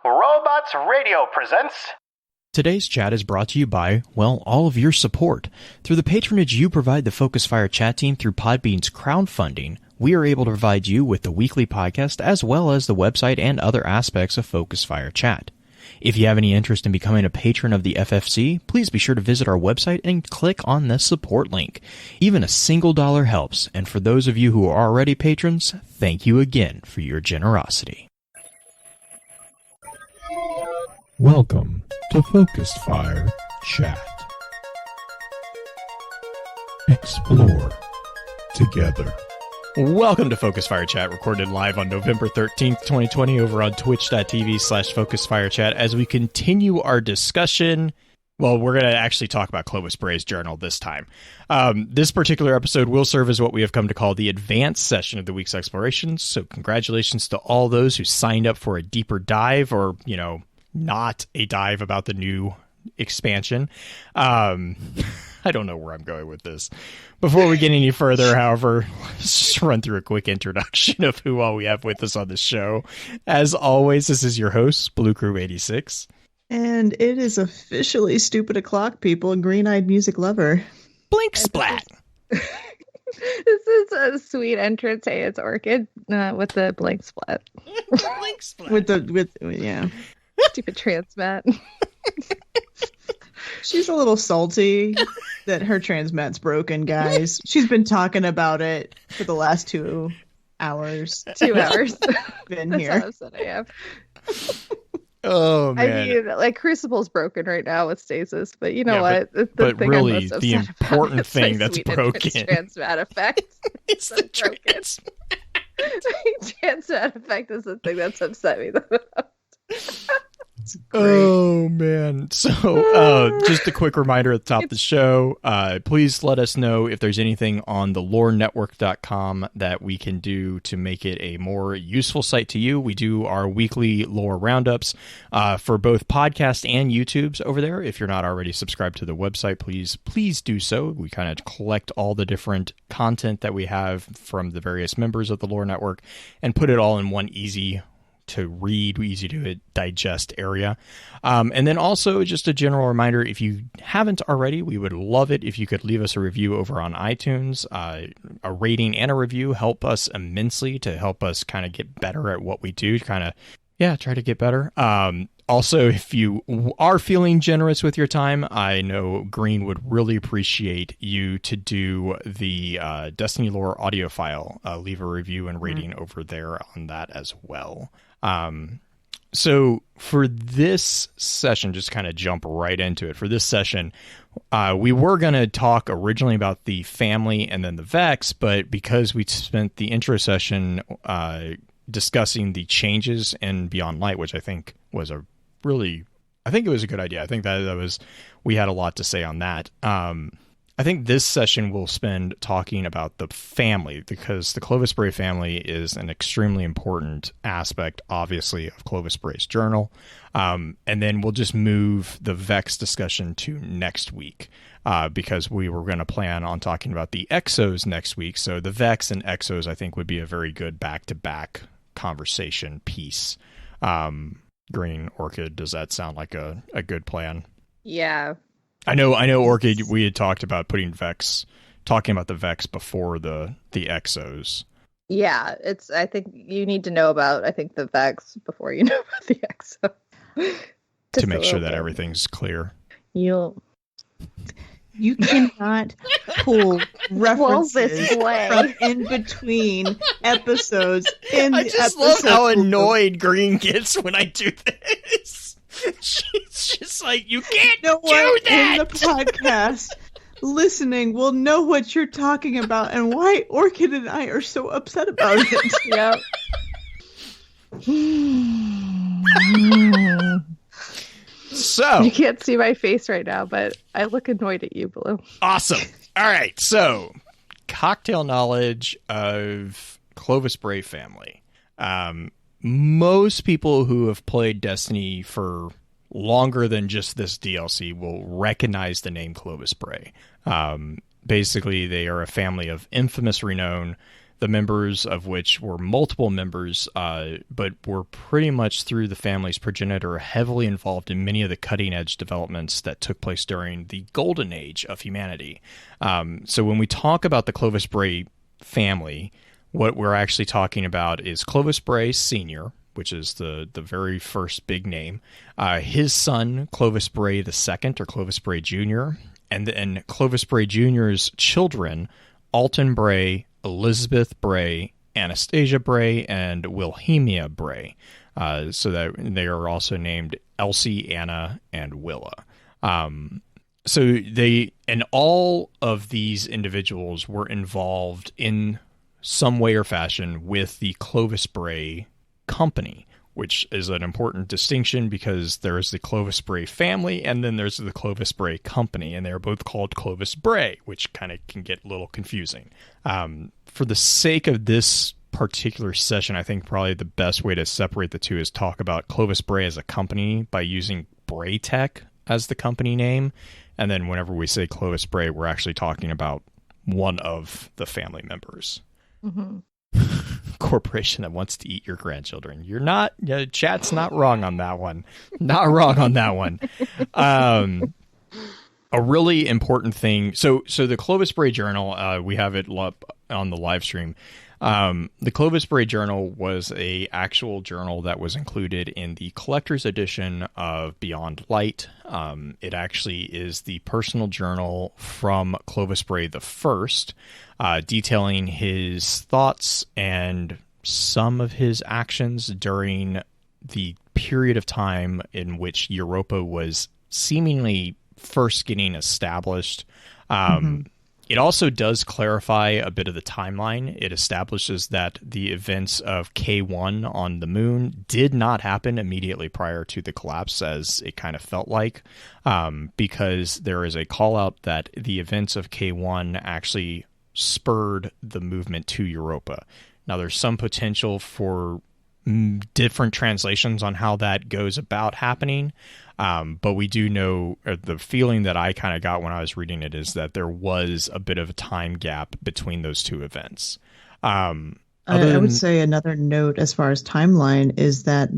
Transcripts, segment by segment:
Robots Radio presents... Today's chat is brought to you by, well, all of your support. Through the patronage you provide the Focus Fire chat team through Podbean's crowdfunding, we are able to provide you with the weekly podcast as well as the website and other aspects of Focus Fire chat. If you have any interest in becoming a patron of the FFC, please be sure to visit our website and click on the support link. Even a single dollar helps, and for those of you who are already patrons, thank you again for your generosity. Welcome to Focus Fire Chat. Explore together. Welcome to Focus Fire Chat, recorded live on November 13th, 2020 over on twitch.tv/FocusFireChat as we continue our discussion. Well, we're going to actually talk about Clovis Bray's journal this time. This particular episode will serve as what we have come to call the advanced session of the week's explorations. So congratulations to all those who signed up for a deeper dive or, not a dive about the new expansion. I don't know where I'm going with this. Before we get any further, however, let's just run through a quick introduction of who all we have with us on the show. As always, this is your host, Blue Crew 86. And it is officially Stupid O'Clock, people, green-eyed music lover. Blink splat! This is a sweet entrance. Hey, it's Orchid with the blank splat. Blink splat. Yeah. Stupid transmat. She's a little salty that her transmat's broken, guys. She's been talking about it for the last 2 hours. 2 hours. Been That's here. how upset I am. Oh, man. I mean, Crucible's broken right now with stasis, but you know what? The but thing really, I'm most the upset important about thing is that's my sweet broken transmat effect. it's the transmat. Transmat effect is the thing that's upset me the most. Oh, man. So, just a quick reminder at the top of the show. Please let us know if there's anything on the lorenetwork.com that we can do to make it a more useful site to you. We do our weekly lore roundups for both podcast and YouTubes over there. If you're not already subscribed to the website, please do so. We kind of collect all the different content that we have from the various members of the Lore Network and put it all in one easy to read, easy to digest area. And then also just a general reminder, if you haven't already, we would love it if you could leave us a review over on iTunes. A rating and a review help us immensely to help us kind of get better at what we do, try to get better. Also, if you are feeling generous with your time, I know Green would really appreciate you to do the Destiny Lore audio file. Leave a review and rating over there on that as well. So for this session, just kind of jump right into it. For this session, we were going to talk originally about the family and then the Vex, but because we spent the intro session discussing the changes in Beyond Light, which I think was it was a good idea. I think we had a lot to say on that. I think this session we'll spend talking about the family because the Clovis Bray family is an extremely important aspect, obviously, of Clovis Bray's journal. And then we'll just move the Vex discussion to next week because we were going to plan on talking about the Exos next week. So the Vex and Exos, I think, would be a very good back-to-back conversation piece. Green, Orchid, does that sound like a good plan? Yeah. I know, Orchid, we had talked about talking about the Vex before the Exos. Yeah, I think you need to know about, the Vex before you know about the Exo. To make sure that everything's clear. You cannot pull references from in between episodes. I just love how annoyed Green gets when I do this. She's just like, you can't do that! In the podcast, listening will know what you're talking about and why Orchid and I are so upset about it. Yep. So you can't see my face right now, but I look annoyed at you, Blue. Awesome. All right. So cocktail knowledge of Clovis Bray family. Most people who have played Destiny for longer than just this DLC will recognize the name Clovis Bray. Basically, they are a family of infamous renown. the members of which were multiple members, but were pretty much through the family's progenitor heavily involved in many of the cutting-edge developments that took place during the golden age of humanity. So when we talk about the Clovis Bray family, what we're actually talking about is Clovis Bray Sr., which is the very first big name, his son, Clovis Bray II, or Clovis Bray Jr., and then Clovis Bray Jr.'s children, Alton Bray, Elizabeth Bray, Anastasia Bray, and Wilhelmina Bray. So that they are also named Elsie, Anna, and Willa. So they, and all of these individuals were involved in some way or fashion with the Clovis Bray company, which is an important distinction because there's the Clovis Bray family and then there's the Clovis Bray company, and they're both called Clovis Bray, which kind of can get a little confusing. For the sake of this particular session, I think probably the best way to separate the two is talk about Clovis Bray as a company by using Bray Tech as the company name, and then whenever we say Clovis Bray, we're actually talking about one of the family members. Mm-hmm. Corporation that wants to eat your grandchildren. You're not, chat's not wrong on that one. Not wrong on that one. A really important thing. So the Clovis Bray Journal, we have it up on the live stream. The Clovis Bray Journal was a actual journal that was included in the collector's edition of Beyond Light. It actually is the personal journal from Clovis Bray the First, detailing his thoughts and some of his actions during the period of time in which Europa was seemingly first getting established. It also does clarify a bit of the timeline. It establishes that the events of K1 on the moon did not happen immediately prior to the collapse, as it kind of felt like, because there is a call out that the events of K1 actually spurred the movement to Europa. Now, there's some potential for different translations on how that goes about happening. But we do know, the feeling that I kind of got when I was reading it is that there was a bit of a time gap between those two events. I would say another note as far as timeline is that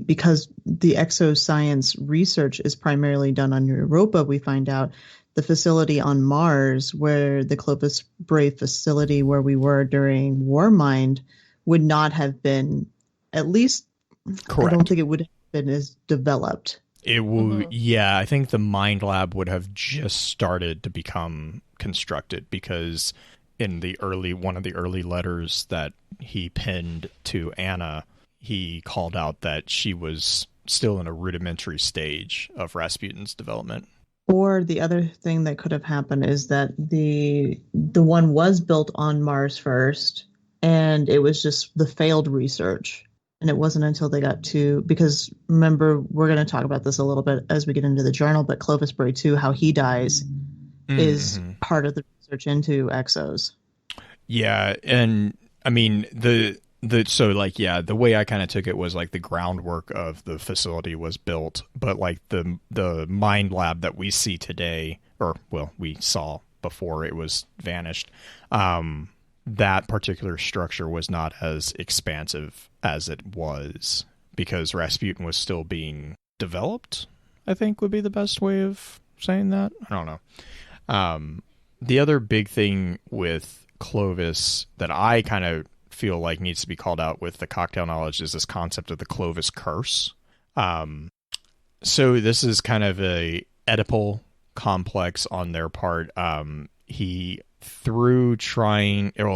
because the exoscience research is primarily done on Europa, we find out the facility on Mars, where the Clovis Bray facility where we were during Warmind, would not have been, at least, correct. I don't think it would have been as developed. It would, yeah. I think the Mind Lab would have just started to become constructed, because in one of the early letters that he penned to Anna, he called out that she was still in a rudimentary stage of Rasputin's development. Or the other thing that could have happened is that the one was built on Mars first, and it was just the failed research. And it wasn't until they got to, because remember, we're going to talk about this a little bit as we get into the journal, but Clovis Bray 2, how he dies, is part of the research into exos. Yeah, and I mean, the way I kind of took it was like the groundwork of the facility was built, but like the Mind Lab that we see today, or well, we saw before it was vanished, that particular structure was not as expansive as it was because Rasputin was still being developed, I think would be the best way of saying that. I don't know. The other big thing with Clovis that I kind of feel like needs to be called out with the cocktail knowledge is this concept of the Clovis Curse. So this is kind of a Oedipal complex on their part.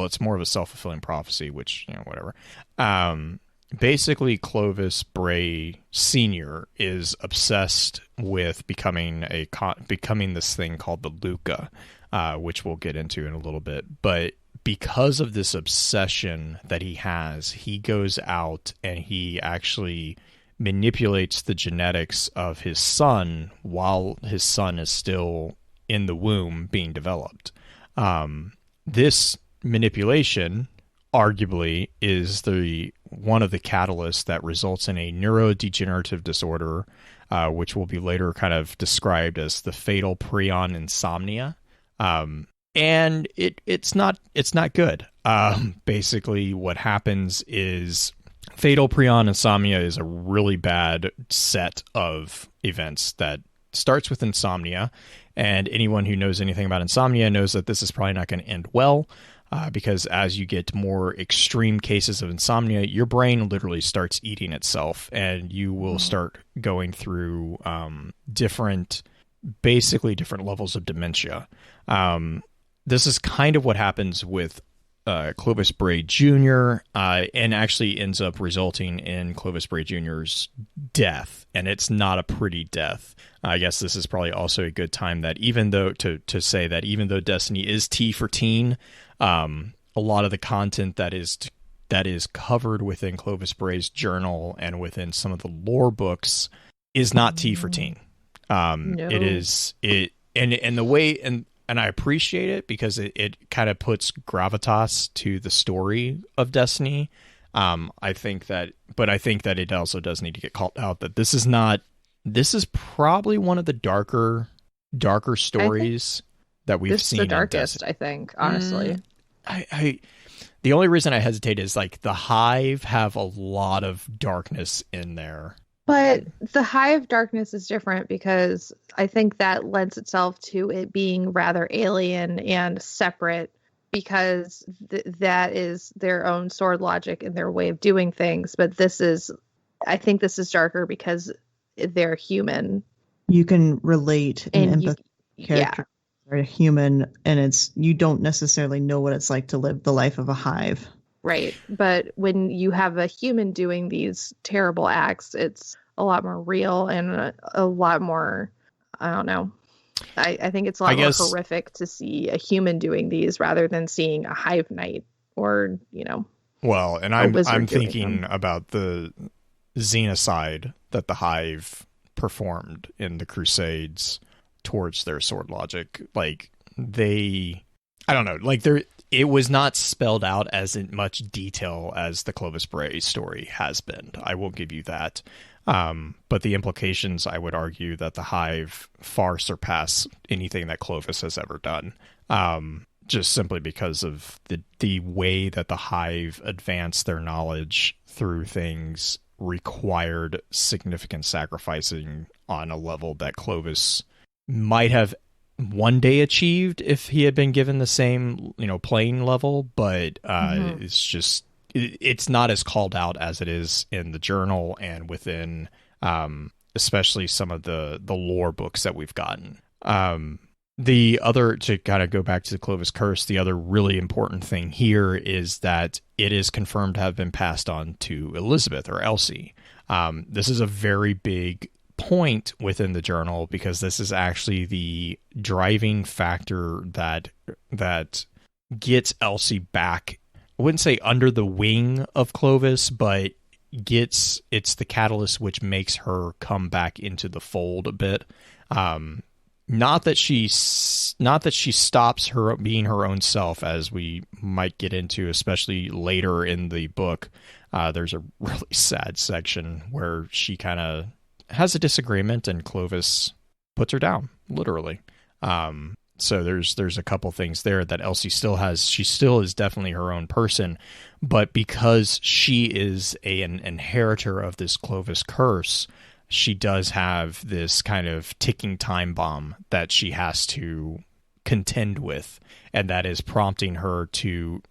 It's more of a self-fulfilling prophecy, which, whatever. Basically, Clovis Bray Sr. is obsessed with becoming this thing called the LUCA, which we'll get into in a little bit. But because of this obsession that he has, he goes out and he actually manipulates the genetics of his son while his son is still in the womb being developed. This manipulation arguably is one of the catalysts that results in a neurodegenerative disorder, which will be later kind of described as the fatal prion insomnia. and it's not good. Basically, what happens is fatal prion insomnia is a really bad set of events that starts with insomnia, and anyone who knows anything about insomnia knows that this is probably not going to end well, because as you get more extreme cases of insomnia, your brain literally starts eating itself, and you will start going through basically different levels of dementia. This is kind of what happens with Clovis Bray Jr., and actually ends up resulting in Clovis Bray Jr.'s death, and it's not a pretty death. I guess this is probably also a good time that even though to say that even though Destiny is T for teen, a lot of the content that is covered within Clovis Bray's journal and within some of the lore books is not T for teen. No. And the way and I appreciate it because it kind of puts gravitas to the story of Destiny. I think that it also does need to get called out that this is probably one of the darker stories that we've seen. The darkest, I think, honestly. The only reason I hesitate is like the Hive have a lot of darkness in there. But the Hive darkness is different because I think that lends itself to it being rather alien and separate, because that is their own sword logic and their way of doing things. But I think this is darker because they're human. You can relate and empathize characters are human, and you don't necessarily know what it's like to live the life of a Hive. Right. But when you have a human doing these terrible acts, it's a lot more real and a lot more, I don't know. I think it's a lot more horrific to see a human doing these rather than seeing a Hive Knight or, Well, and I'm thinking about the xenocide that the Hive performed in the Crusades towards their sword logic. Like I don't know, like it was not spelled out as in much detail as the Clovis Bray story has been. I will give you that. But the implications, I would argue, that the Hive far surpass anything that Clovis has ever done. Just simply because of the way that the Hive advanced their knowledge through things required significant sacrificing on a level that Clovis might have one day achieved if he had been given the same, playing level, but it's not as called out as it is in the journal and within especially some of the lore books that we've gotten. The other, to kind of go back to the Clovis Curse, the other really important thing here is that it is confirmed to have been passed on to Elizabeth or Elsie. This is a very big point within the journal because this is actually the driving factor that gets Elsie back. I wouldn't say under the wing of Clovis, but it's the catalyst which makes her come back into the fold a bit. Not that she stops her being her own self, as we might get into, especially later in the book. There's a really sad section where she kind of has a disagreement and Clovis puts her down, literally. So there's a couple things there that Elsie still has. She still is definitely her own person, but because she is an inheritor of this Clovis curse, she does have this kind of ticking time bomb that she has to contend with, and that is prompting her to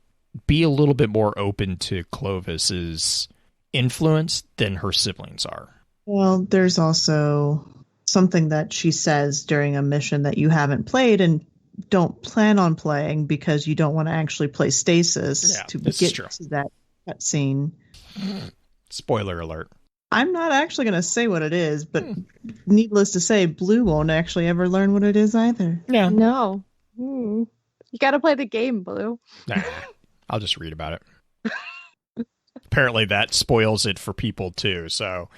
be a little bit more open to Clovis's influence than her siblings are. Well, there's also something that she says during a mission that you haven't played and don't plan on playing because you don't want to actually play Stasis to get to that cutscene. Spoiler alert. I'm not actually going to say what it is, but needless to say, Blue won't actually ever learn what it is either. Yeah. No. You got to play the game, Blue. Nah, I'll just read about it. Apparently that spoils it for people too, so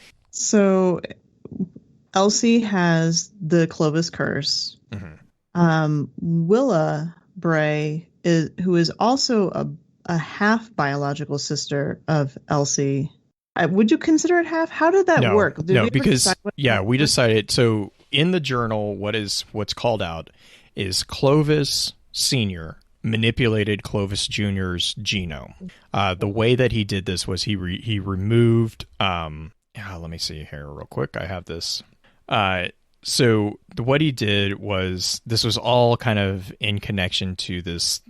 Elsie has the Clovis Curse. Mm-hmm. Willa Bray, who is also a half biological sister of Elsie. Would you consider it half? How did that work? No, because we decided. So in the journal, what's called out is Clovis Sr. manipulated Clovis Jr.'s genome. The way that he did this was he removed. Let me see here real quick. I have this. So what he did was, this was all kind of in connection to this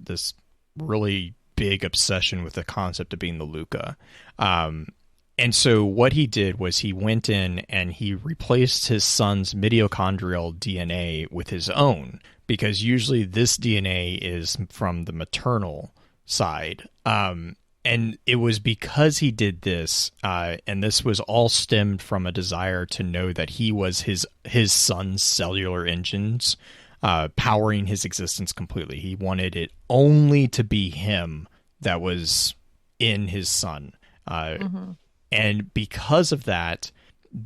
really big obsession with the concept of being the LUCA. And so what he did was he went in and he replaced his son's mitochondrial DNA with his own, because usually this DNA is from the maternal side. And it was because he did this, and this was all stemmed from a desire to know that he was his son's cellular engines, powering his existence completely. He wanted it only to be him that was in his son. And because of that,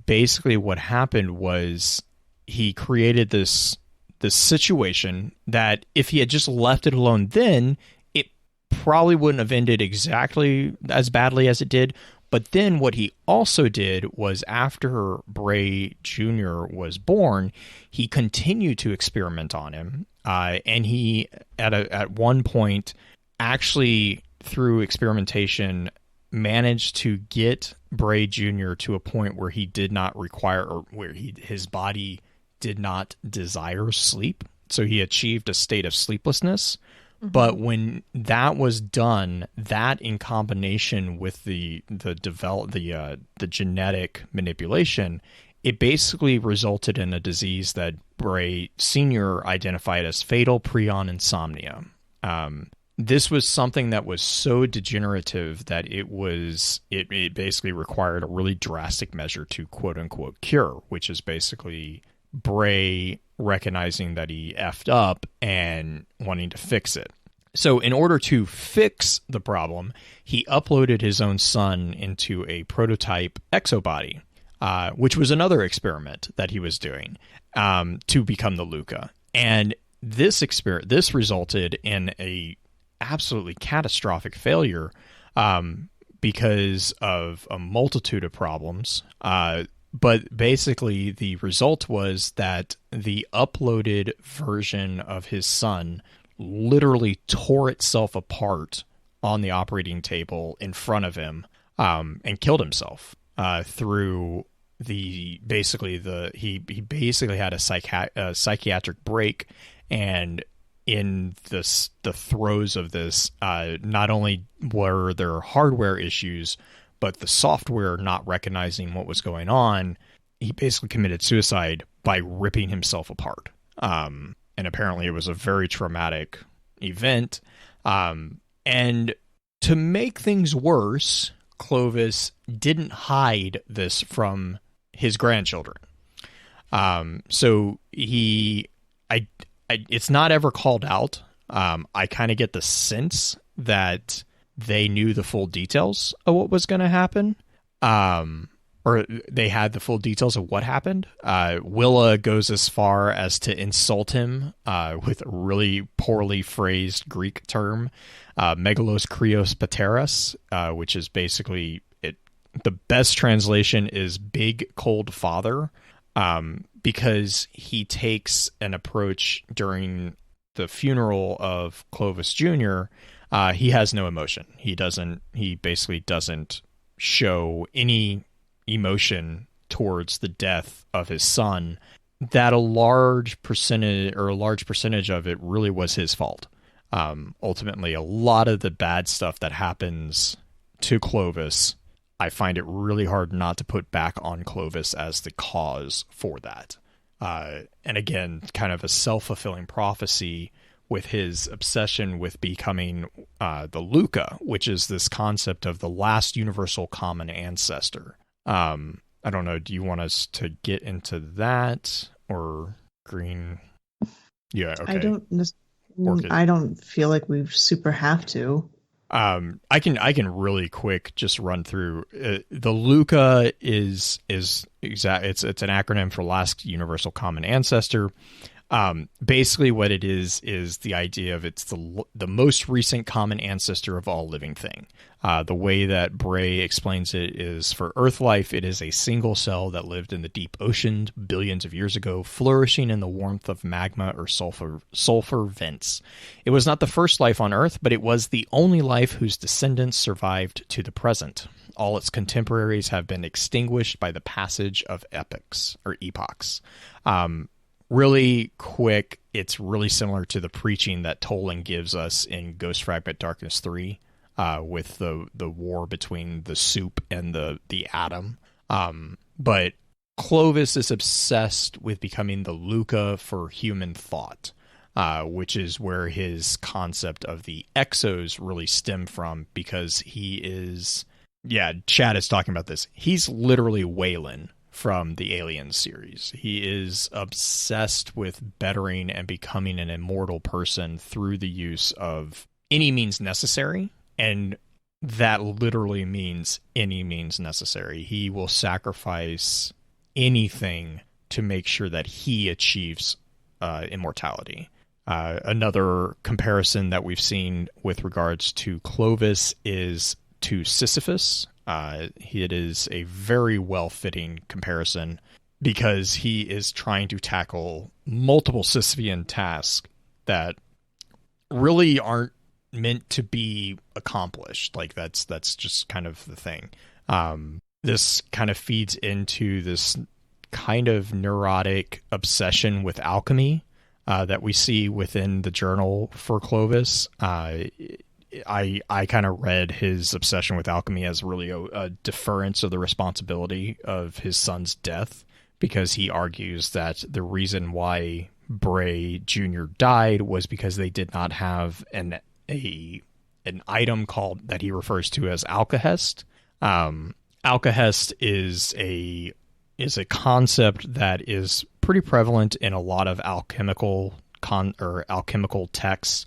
basically what happened was he created this situation that if he had just left it alone then, probably wouldn't have ended exactly as badly as it did. But then what he also did was, after Bray Jr. was born, he continued to experiment on him. And he, at one point, actually, through experimentation, managed to get Bray Jr. to a point where he did not require, or where his body did not desire sleep. So he achieved a state of sleeplessness. But when that was done, that in combination with the genetic manipulation, it basically resulted in a disease that Bray Sr. identified as fatal prion insomnia. This was something that was so degenerative that it basically required a really drastic measure to quote unquote cure, which is basically Bray recognizing that he effed up and wanting to fix it. So in order to fix the problem, he uploaded his own son into a prototype exobody, which was another experiment that he was doing to become the LUCA. And this resulted in a absolutely catastrophic failure because of a multitude of problems. But basically, the result was that the uploaded version of his son literally tore itself apart on the operating table in front of him and killed himself through he basically had a psychiatric break, and in the throes of this, not only were there hardware issues, but the software not recognizing what was going on, he basically committed suicide by ripping himself apart. And apparently it was a very traumatic event. And to make things worse, Clovis didn't hide this from his grandchildren. So it's not ever called out. I kind of get the sense that they knew the full details of what was going to happen. Or they had the full details of what happened. Willa goes as far as to insult him with a really poorly phrased Greek term, megalos krios pateras, which is basically the best translation is big cold father, because he takes an approach during the funeral of Clovis Jr. He has no emotion. He basically doesn't show any emotion towards the death of his son. That a large percentage of it really was his fault. Ultimately, a lot of the bad stuff that happens to Clovis, I find it really hard not to put back on Clovis as the cause for that. And again, kind of a self-fulfilling prophecy with his obsession with becoming the LUCA, which is this concept of the last universal common ancestor. I don't know. Do you want us to get into that, or Green? Yeah. Okay. I don't feel like we super have to. I can really quick just run through. The LUCA is exact. It's an acronym for last universal common ancestor. Basically what it is the idea of it's the most recent common ancestor of all living thing. The way that Bray explains it is for Earth life, it is a single cell that lived in the deep ocean billions of years ago, flourishing in the warmth of magma or sulfur vents. It was not the first life on Earth, but it was the only life whose descendants survived to the present. All its contemporaries have been extinguished by the passage of epochs. Really quick, it's really similar to the preaching that Tolan gives us in Ghost Fragment Darkness 3, with the war between the soup and the atom. But Clovis is obsessed with becoming the LUCA for human thought, which is where his concept of the exos really stem from, because he is... Yeah, Chad is talking about this. He's literally Waylon from the Alien series. He is obsessed with bettering and becoming an immortal person through the use of any means necessary, and that literally means any means necessary. He will sacrifice anything to make sure that he achieves immortality. Another comparison that we've seen with regards to Clovis is to Sisyphus. It is a very well-fitting comparison because he is trying to tackle multiple Sisyphean tasks that really aren't meant to be accomplished. Like that's just kind of the thing. This kind of feeds into this kind of neurotic obsession with alchemy that we see within the journal for Clovis. I kind of read his obsession with alchemy as really a deference of the responsibility of his son's death, because he argues that the reason why Bray Jr. died was because they did not have an item called that he refers to as alkahest. Alkahest is a concept that is pretty prevalent in a lot of alchemical texts.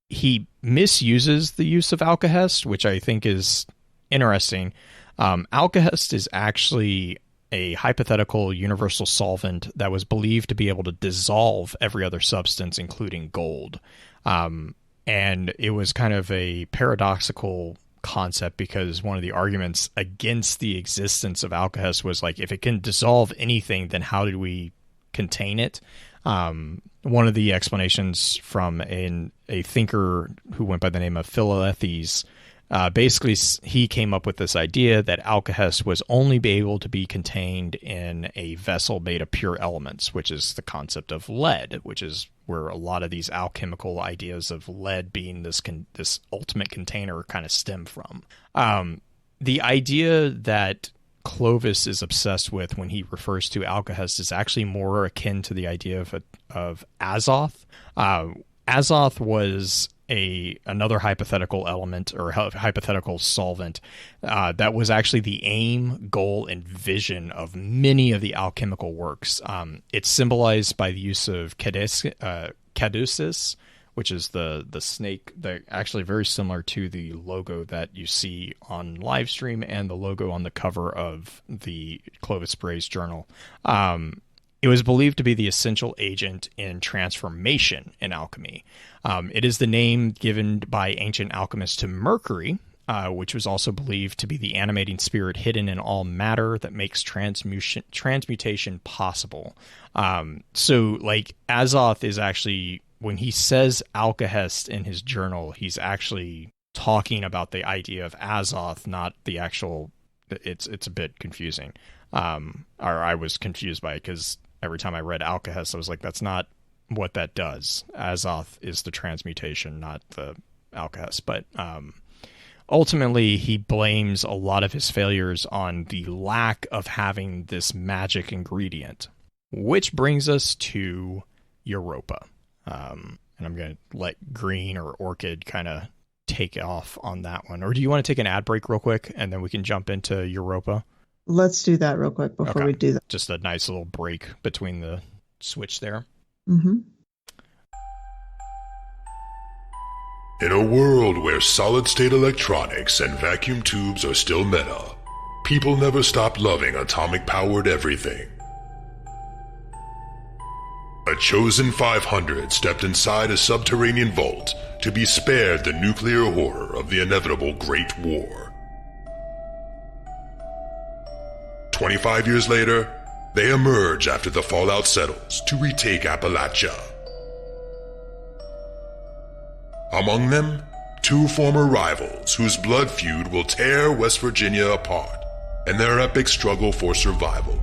He misuses the use of alkahest, which I think is interesting. Alkahest is actually a hypothetical universal solvent that was believed to be able to dissolve every other substance, including gold. And it was kind of a paradoxical concept, because one of the arguments against the existence of alkahest was like, if it can dissolve anything, then how do we contain it? One of the explanations from a thinker who went by the name of Philalethes, basically he came up with this idea that alkahest was only be able to be contained in a vessel made of pure elements, which is the concept of lead, which is where a lot of these alchemical ideas of lead being this ultimate container kind of stem from. The idea that Clovis is obsessed with when he refers to alkahest is actually more akin to the idea of Azoth. Azoth was another hypothetical element or hypothetical solvent that was actually the aim, goal, and vision of many of the alchemical works. It's symbolized by the use of caduceus, which is the snake, that actually very similar to the logo that you see on live stream and the logo on the cover of the Clovis Bray's journal. It was believed to be the essential agent in transformation in alchemy. It is the name given by ancient alchemists to Mercury, which was also believed to be the animating spirit hidden in all matter that makes transmutation possible. So, like, Azoth is actually, when he says alkahest in his journal, he's actually talking about the idea of Azoth, not the actual. It's a bit confusing. Or I was confused by it, because every time I read alkahest, I was like, that's not what that does. Azoth is the transmutation, not the alkahest. But ultimately, he blames a lot of his failures on the lack of having this magic ingredient, which brings us to Europa. And I'm going to let Green or Orchid kind of take off on that one. Or do you want to take an ad break real quick, and then we can jump into Europa? Let's do that real quick before we do that. Just a nice little break between the switch there. Mm-hmm. In a world where solid-state electronics and vacuum tubes are still meta, people never stop loving atomic-powered everything. A a chosen 500 stepped inside a subterranean vault to be spared the nuclear horror of the inevitable Great War. 25 years later, they emerge after the fallout settles to retake Appalachia. Among them, two former rivals whose blood feud will tear West Virginia apart in their epic struggle for survival.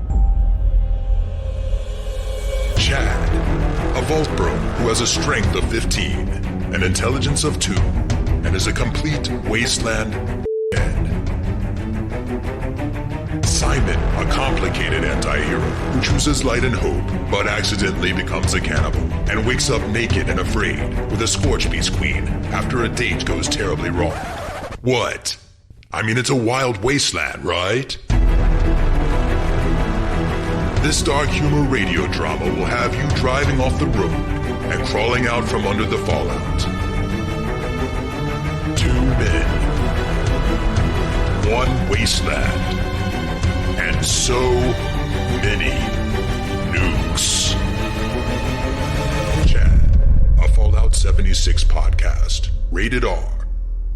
Chad, a vault bro who has a strength of 15, an intelligence of 2, and is a complete wasteland head. Simon, a complicated anti-hero who chooses light and hope, but accidentally becomes a cannibal and wakes up naked and afraid with a Scorch Beast Queen after a date goes terribly wrong. What? I mean, it's a wild wasteland, right? This dark humor radio drama will have you driving off the road and crawling out from under the fallout. 2 men, 1 wasteland, and so many nukes. Chad, a Fallout 76 podcast, rated R,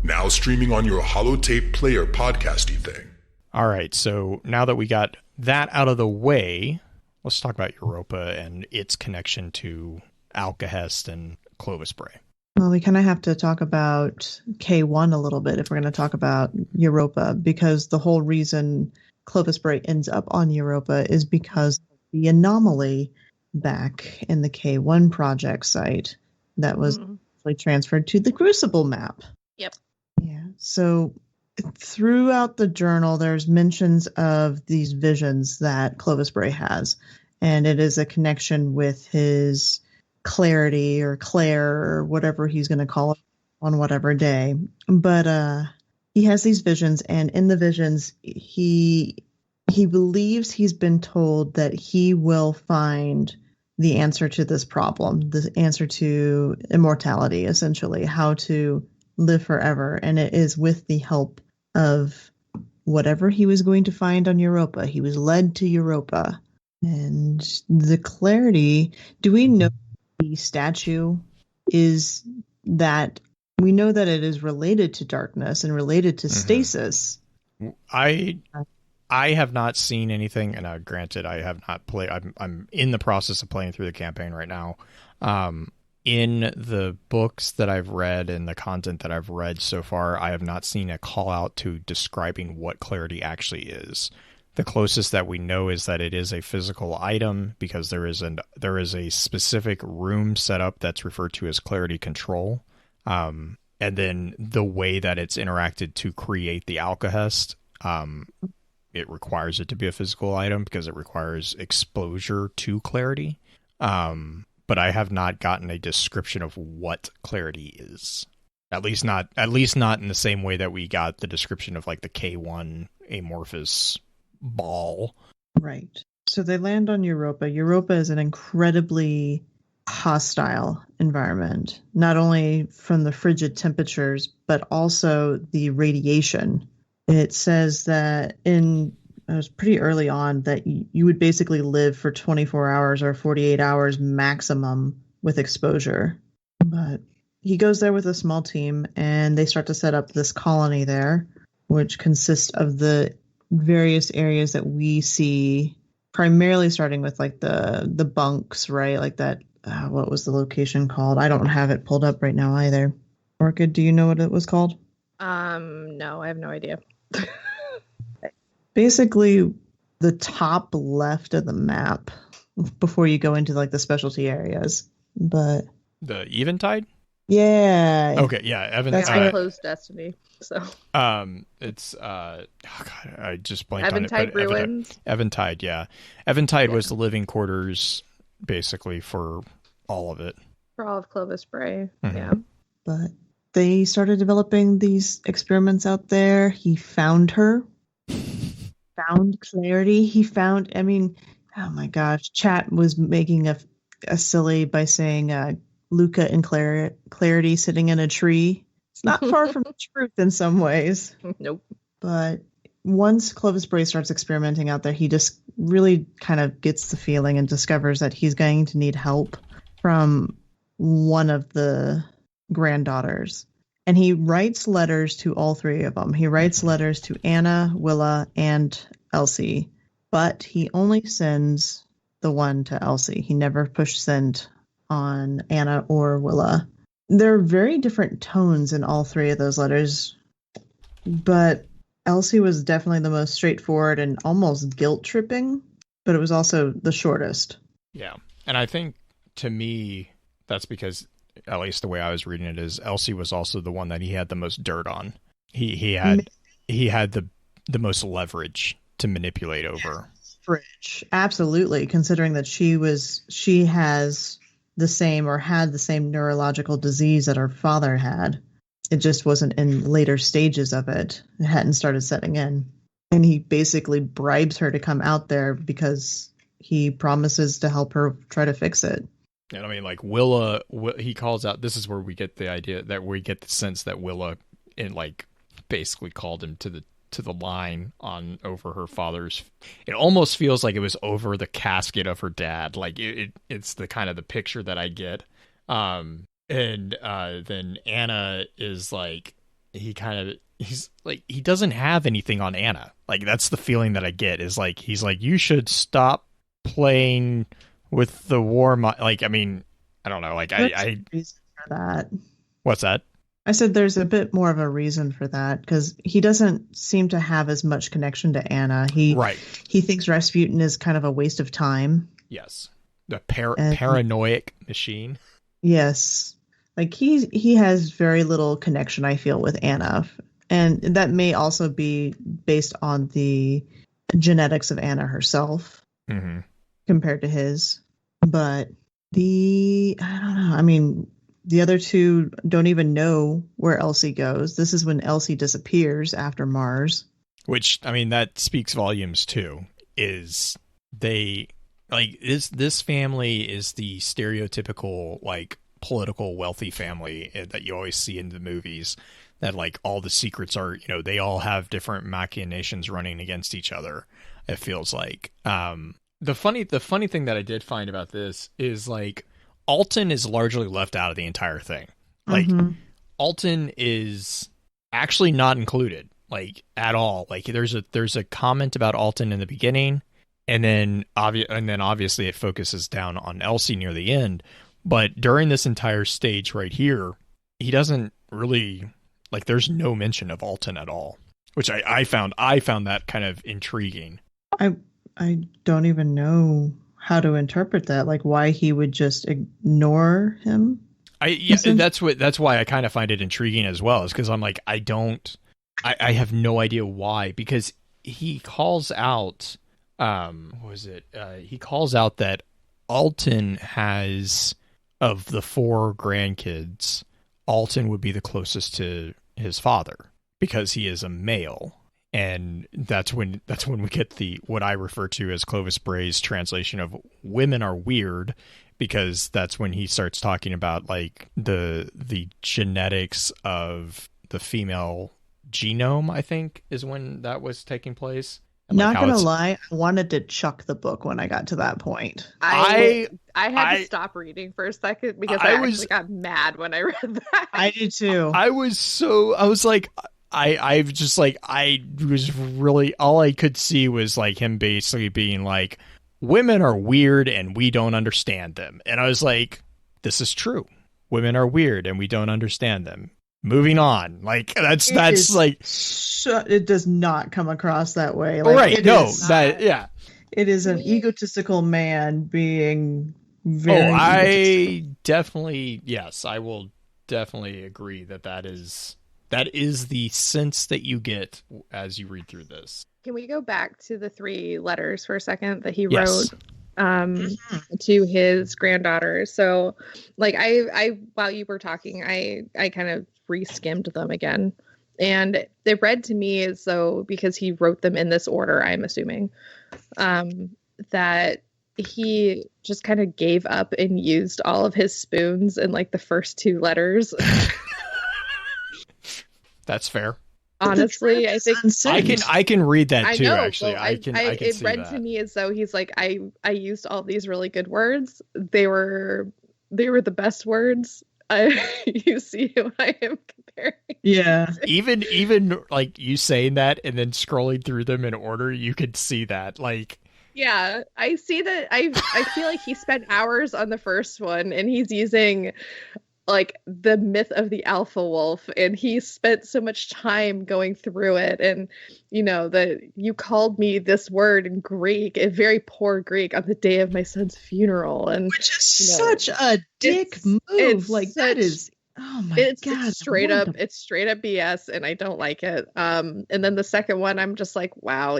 now streaming on your holotape player podcasty thing. All right, so now that we got that out of the way, let's talk about Europa and its connection to Alcahest and Clovis Bray. Well, we kind of have to talk about K1 a little bit if we're going to talk about Europa, because the whole reason Clovis Bray ends up on Europa is because of the anomaly back in the K1 project site that was transferred to the Crucible map. Yep. Yeah. So throughout the journal, there's mentions of these visions that Clovis Bray has, and it is a connection with his clarity or Claire or whatever he's going to call it on whatever day. But he has these visions, and in the visions, he believes he's been told that he will find the answer to this problem, the answer to immortality, essentially, how to live forever. And it is with the help of whatever he was going to find on Europa. He was led to Europa. And the clarity, do we know the statue is that we know that it is related to darkness and related to stasis? I have not seen anything, and granted, I have not played. I'm in the process of playing through the campaign right now. In the books that I've read and the content that I've read so far, I have not seen a call out to describing what clarity actually is. The closest that we know is that it is a physical item, because there is a specific room set up that's referred to as clarity control. And then the way that it's interacted to create the Alcahest, it requires it to be a physical item because it requires exposure to clarity. But I have not gotten a description of what clarity is. At least not in the same way that we got the description of like the K1 amorphous ball. Right. So they land on Europa. Europa is an incredibly hostile environment, not only from the frigid temperatures, but also the radiation. It says that it was pretty early on that you would basically live for 24 hours or 48 hours maximum with exposure. But he goes there with a small team, and they start to set up this colony there, which consists of the various areas that we see, primarily starting with like the bunks, right? Like that, what was the location called? I don't have it pulled up right now either. Orchid, do you know what it was called? No, I have no idea. Basically, the top left of the map before you go into like the specialty areas. But The Eventide? yeah. Okay, yeah, That's Eventide. closed Destiny. So it's oh god, I just blanked on it. Eventide but ruins. Eventide, yeah. Eventide was the living quarters basically for all of it. For all of Clovis Bray. Mhm. Yeah. But they started developing these experiments out there. He found her. Found clarity. He found, I mean, oh my gosh, chat was making a silly by saying LUCA and clarity sitting in a tree. It's not far from the truth in some ways. Nope. But once Clovis Bray starts experimenting out there, he just really kind of gets the feeling and discovers that he's going to need help from one of the granddaughters. And he writes letters to all three of them. He writes letters to Anna, Willa, and Elsie, but he only sends the one to Elsie. He never push send on Anna or Willa. There are very different tones in all three of those letters, but Elsie was definitely the most straightforward and almost guilt-tripping, but it was also the shortest. Yeah, and I think, to me, that's because, at least the way I was reading it, is Elsie was also the one that he had the most dirt on. He had the most leverage to manipulate over. Fridge, absolutely. Considering that she has the same or had the same neurological disease that her father had. It just wasn't in later stages of it. It hadn't started setting in, and he basically bribes her to come out there because he promises to help her try to fix it. And I mean, like Willa, he calls out. This is where we get the idea that we get the sense that Willa, basically called him to the line on over her father's. It almost feels like it was over the casket of her dad. Like it's the kind of the picture that I get. And then Anna is like, he's like, he doesn't have anything on Anna. Like that's the feeling that I get, is like he's like, you should stop playing with the war. Like, I mean, I don't know. Like I reason for that. What's that? I said there's a bit more of a reason for that, because he doesn't seem to have as much connection to Anna. He thinks Rasputin is kind of a waste of time. Yes. The paranoid machine. Yes. Like he has very little connection, I feel, with Anna. And that may also be based on the genetics of Anna herself compared to his. But I don't know. I mean, the other two don't even know where Elsie goes. This is when Elsie disappears after Mars. Which, I mean, that speaks volumes too. Is they like this family is the stereotypical like political wealthy family that you always see in the movies, that like all the secrets are, they all have different machinations running against each other. It feels like the funny thing that I did find about this is like Alton is largely left out of the entire thing. Like Alton is actually not included, like at all. Like there's a comment about Alton in the beginning, and then obviously it focuses down on Elsie near the end. But during this entire stage right here, he doesn't really, like, there's no mention of Alton at all, which I found that kind of intriguing. I don't even know how to interpret that, like why he would just ignore him. That's why I kind of find it intriguing as well, is because I'm like, I have no idea why, because he calls out, he calls out that Alton has, of the 4 grandkids, Alton would be the closest to his father because he is a male. And that's when we get what I refer to as Clovis Bray's translation of women are weird, because that's when he starts talking about like the genetics of the female genome, I think, is when that was taking place. And not gonna lie, I wanted to chuck the book when I got to that point. I had to stop reading for a second because I actually got mad when I read that. I did too. I was like, all I could see was like him basically being like, women are weird and we don't understand them. And I was like, this is true. Women are weird and we don't understand them. Moving on. Like that's like, it does not come across that way. Like, right. No, it is an egotistical man being very. I will definitely agree that is the sense that you get as you read through this. Can we go back to the 3 letters for a second that he wrote to his granddaughter? So like I while you were talking, I kind of re-skimmed them again, and it read to me as though, because he wrote them in this order, I'm assuming, that he just kind of gave up and used all of his spoons in like the first 2 letters. That's fair. Honestly, I think I can read that too. I know, actually, well, I can it see read that. to me as though he's like, I used all these really good words. They were they were the best words. You see who I am comparing. Yeah. Even like you saying that and then scrolling through them in order, you could see that. Like, yeah, I see that. I feel like he spent hours on the first one, and he's using like the myth of the alpha wolf, and he spent so much time going through it. And that you called me this word in Greek, a very poor Greek, on the day of my son's funeral, and which is such a dick move. Like, that is, oh my god, it's straight up BS, and I don't like it. And then the second one, I'm just like, wow.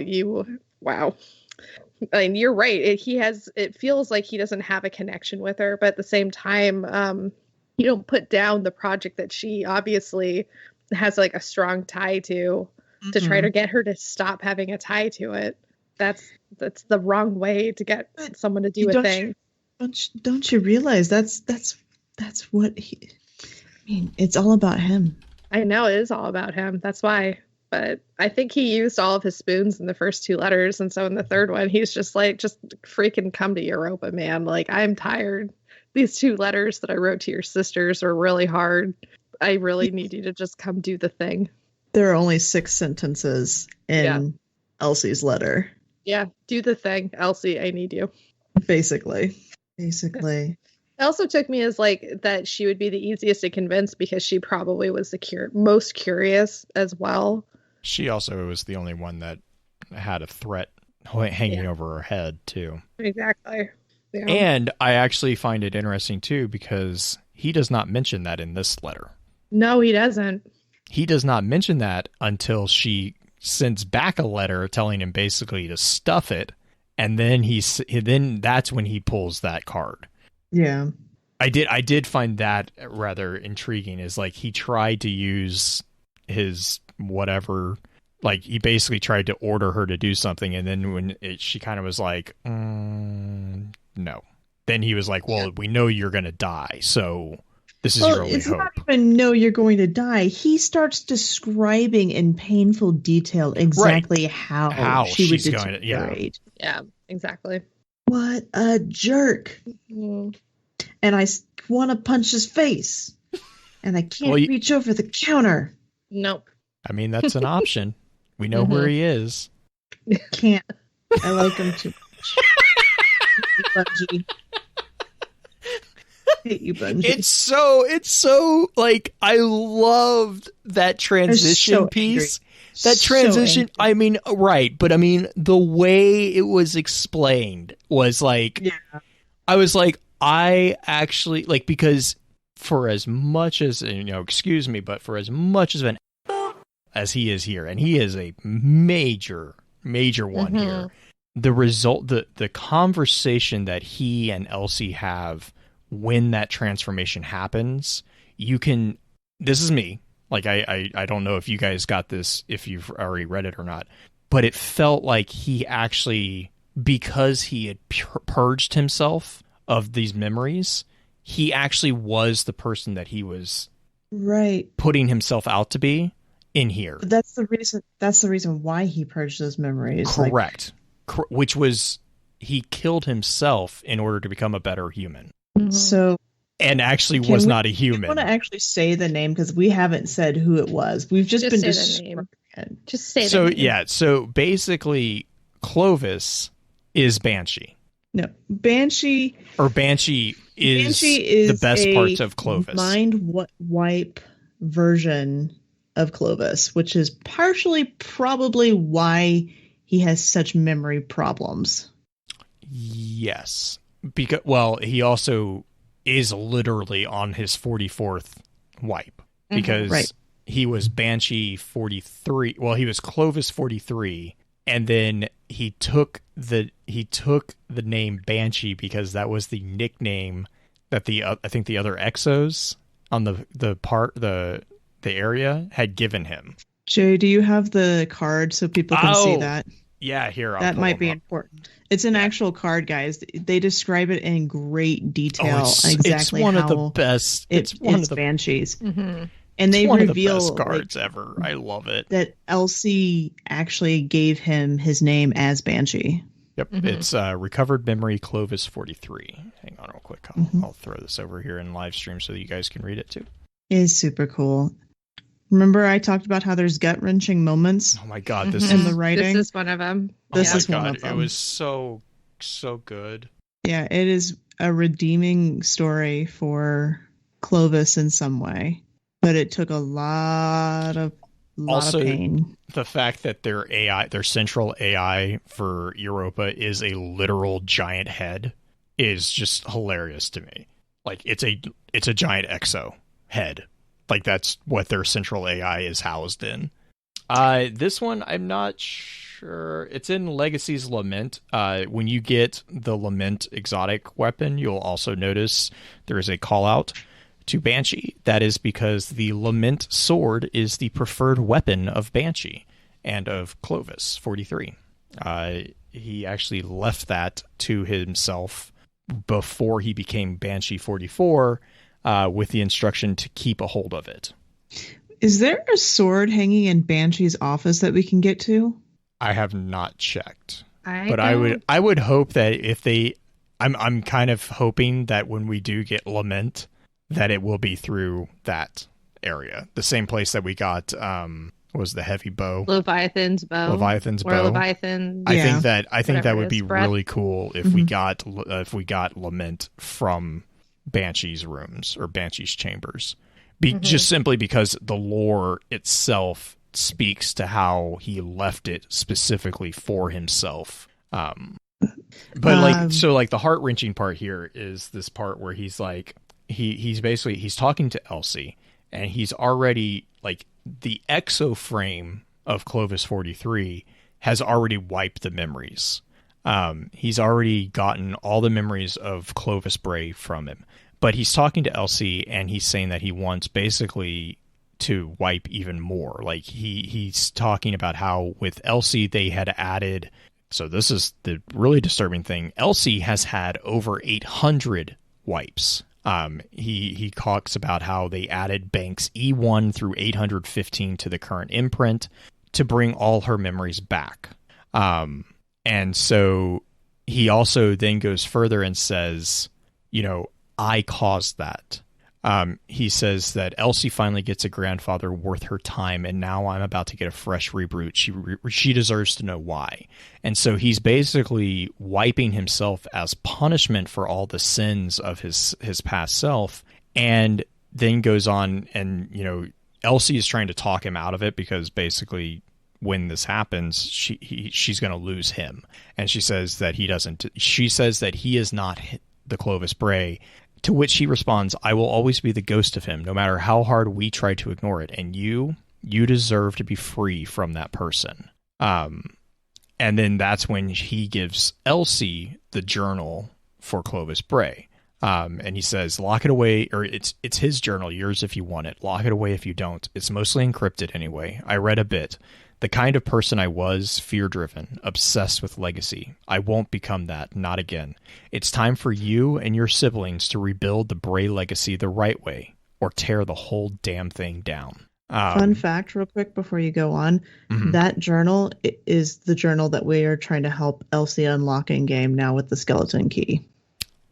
I mean, you're right. It feels like he doesn't have a connection with her, but at the same time, you don't put down the project that she obviously has like a strong tie to try to get her to stop having a tie to it. That's the wrong way to get someone to do a thing. Don't you realize that's what he, I mean, it's all about him. I know it is all about him. That's why. But I think he used all of his spoons in the first two letters. And so in the third one, he's just like, just freaking come to Europa, man. Like, I'm tired. These two letters that I wrote to your sisters are really hard. I really need you to just come do the thing. There are only 6 sentences in Elsie's letter. Yeah, do the thing. Elsie, I need you. Basically. It also took me as like that she would be the easiest to convince because she probably was the most curious as well. She also was the only one that had a threat hanging over her head, too. Exactly. Yeah. And I actually find it interesting, too, because he does not mention that in this letter. No, he doesn't. He does not mention that until she sends back a letter telling him basically to stuff it. And then then that's when he pulls that card. Yeah. I did find that rather intriguing, is like he tried to use his whatever, like he basically tried to order her to do something. And then when she kind of was like, no. Then he was like, well, we know you're going to die. So this is your only it's hope. Not even know you're going to die. He starts describing in painful detail exactly how she would deteriorate. Yeah, exactly. What a jerk. Mm-hmm. And I want to punch his face. And I can't reach over the counter. Nope. I mean, that's an option. We know where he is. Can't. I like him too much. Bungie. Hate you, Bungie. It's so like, I loved that transition piece. Angry. That transition, I mean, right. But I mean, the way it was explained was like, I was like, I actually like, because for as much as, excuse me, but for as much as an as he is here, and he is a major one here, the result, the conversation that he and Elsie have when that transformation happens, this is me. Like, I don't know if you guys got this, if you've already read it or not, but it felt like he actually, because he had purged himself of these memories, he actually was the person that he was putting himself out to be in here. But that's the reason why he purged those memories. Correct. Which was, he killed himself in order to become a better human. So, and actually was not a human. I want to actually say the name because we haven't said who it was. We've just been describing it. Just say the name. Yeah, so basically Clovis is Banshee. No, Banshee is the best parts of Clovis. Mind wipe version of Clovis, which is partially probably why he has such memory problems. Yes. Because, he also is literally on his 44th wipe, because he was Banshee 43. Well, he was Clovis 43, and then he took the name Banshee because that was the nickname that I think the other exos on the area had given him. Jay, do you have the card so people can see that? Yeah, here. That might be important. It's an actual card, guys. They describe it in great detail. It's one of the best. It's one of the Banshees, and they reveal the best cards ever. I love it. That Elsie actually gave him his name as Banshee. Yep, it's recovered memory Clovis 43. Hang on, real quick. I'll throw this over here in live stream so that you guys can read it too. It is super cool. Remember I talked about how there's gut-wrenching moments? Oh my God, this in the writing? This is one of them. This oh is my one God, of them. it was so good. Yeah, it is a redeeming story for Clovis in some way, but it took a lot of pain. The fact that their central AI for Europa is a literal giant head is just hilarious to me. Like it's a giant exo head. Like that's what their central AI is housed in. This one I'm not sure. It's in Legacy's Lament. When you get the Lament exotic weapon, you'll also notice there is a call out to Banshee. That is because the Lament sword is the preferred weapon of Banshee and of Clovis 43. He actually left that to himself before he became Banshee 44 with the instruction to keep a hold of it. Is there a sword hanging in Banshee's office that we can get to? I have not checked. I would hope that if they I'm kind of hoping that when we do get Lament that it will be through that area. The same place that we got was the heavy bow. Leviathan's bow. Leviathan. I think that would be breath. really cool if we got Lament from Banshee's rooms or Banshee's chambers. Just simply because the lore itself speaks to how he left it specifically for himself. But the heart-wrenching part here is this part where he's like he's talking to Elsie, and he's already like the exo frame of Clovis 43 has already wiped the memories. He's already gotten all the memories of Clovis Bray from him, but he's talking to Elsie and he's saying that he wants basically to wipe even more. Like he's talking about how with Elsie they had added. So this is the really disturbing thing. Elsie has had over 800 wipes. He talks about how they added banks E1 through 815 to the current imprint to bring all her memories back. And so he also then goes further and says, I caused that. He says that Elsie finally gets a grandfather worth her time, and now I'm about to get a fresh reboot. She deserves to know why. And so he's basically wiping himself as punishment for all the sins of his past self, and then goes on and, Elsie is trying to talk him out of it because basically when this happens, she's going to lose him. And she says that he is not the Clovis Bray. To which he responds, I will always be the ghost of him, no matter how hard we try to ignore it. And you deserve to be free from that person. And then that's when he gives Elsie the journal for Clovis Bray. And he says, lock it away, or it's his journal, yours if you want it. Lock it away if you don't. It's mostly encrypted anyway. I read a bit. The kind of person I was, fear-driven, obsessed with legacy. I won't become that, not again. It's time for you and your siblings to rebuild the Bray legacy the right way, or tear the whole damn thing down. Fun fact, real quick, before you go on. That journal is the journal that we are trying to help Elsie unlock in game now with the skeleton key.